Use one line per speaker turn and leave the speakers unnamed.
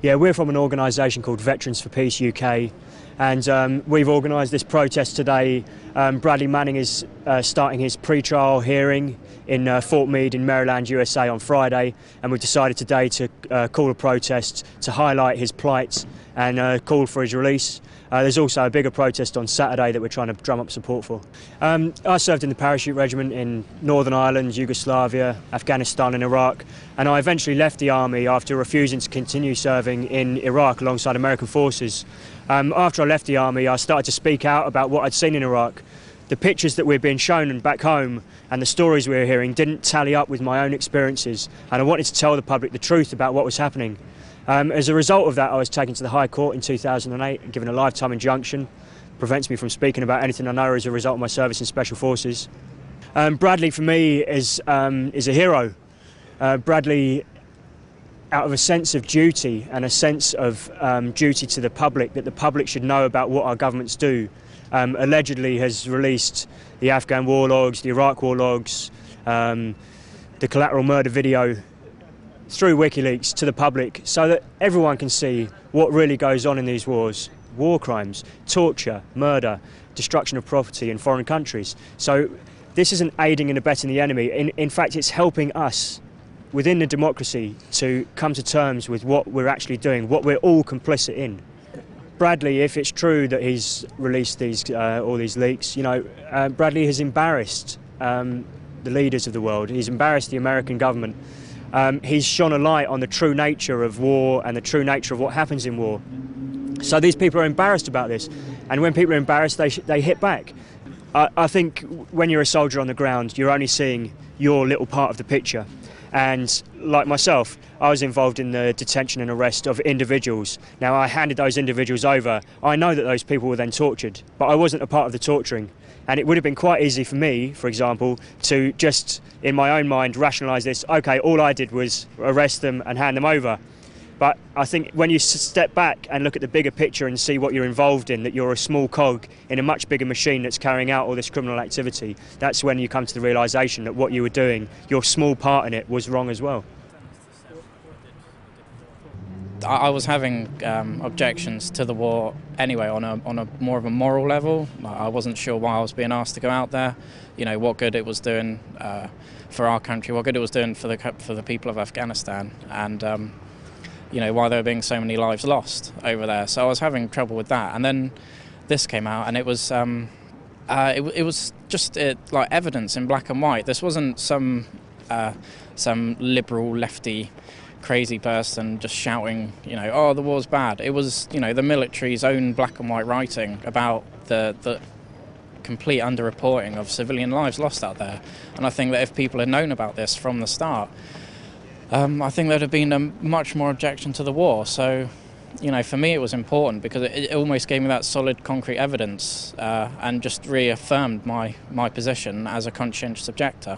Yeah, we're from an organisation called Veterans for Peace UK, and we've organised this protest today. Bradley Manning is starting his pre-trial hearing in Fort Meade in Maryland, USA on Friday, and we've decided today to call a protest to highlight his plight and call for his release. There's also a bigger protest on Saturday that we're trying to drum up support for. I served in the parachute regiment in Northern Ireland, Yugoslavia, Afghanistan and Iraq, and I eventually left the army after refusing to continue serving in Iraq alongside American forces. After I left the army, I started to speak out about what I'd seen in Iraq. The pictures that we're being shown back home and the stories we were hearing didn't tally up with my own experiences, and I wanted to tell the public the truth about what was happening. As a result of that, I was taken to the High Court in 2008 and given a lifetime injunction. Prevents me from speaking about anything I know as a result of my service in Special Forces. Bradley, for me, is a hero. Bradley, out of a sense of duty and a sense of duty to the public, that the public should know about what our governments do, allegedly has released the Afghan war logs, the Iraq war logs, the collateral murder video through WikiLeaks to the public so that everyone can see what really goes on in these wars. War crimes, torture, murder, destruction of property in foreign countries. So this isn't aiding and abetting the enemy. In fact, it's helping us within the democracy to come to terms with what we're actually doing, what we're all complicit in. Bradley, if it's true that he's released all these leaks, Bradley has embarrassed the leaders of the world. He's embarrassed the American government. He's shone a light on the true nature of war and the true nature of what happens in war. So these people are embarrassed about this, and when people are embarrassed, they hit back. I think when you're a soldier on the ground, you're only seeing your little part of the picture. And like myself, I was involved in the detention and arrest of individuals. Now, I handed those individuals over. I know that those people were then tortured, but I wasn't a part of the torturing. And it would have been quite easy for me, for example, to just, in my own mind, rationalise this. OK, all I did was arrest them and hand them over. But I think when you step back and look at the bigger picture and see what you're involved in, that you're a small cog in a much bigger machine that's carrying out all this criminal activity, that's when you come to the realisation that what you were doing, your small part in it, was wrong as well.
I was having objections to the war anyway on a more of a moral level. I wasn't sure why I was being asked to go out there, what good it was doing for our country, what good it was doing for the people of Afghanistan, and why there were being so many lives lost over there. So I was having trouble with that, and then this came out, and it was just like evidence in black and white. This wasn't some liberal lefty crazy person just shouting, oh, the war's bad. It was, the military's own black and white writing about the complete underreporting of civilian lives lost out there. And I think that if people had known about this from the start, I think there'd have been a much more objection to the war. So, for me it was important because it almost gave me that solid, concrete evidence and just reaffirmed my position as a conscientious objector.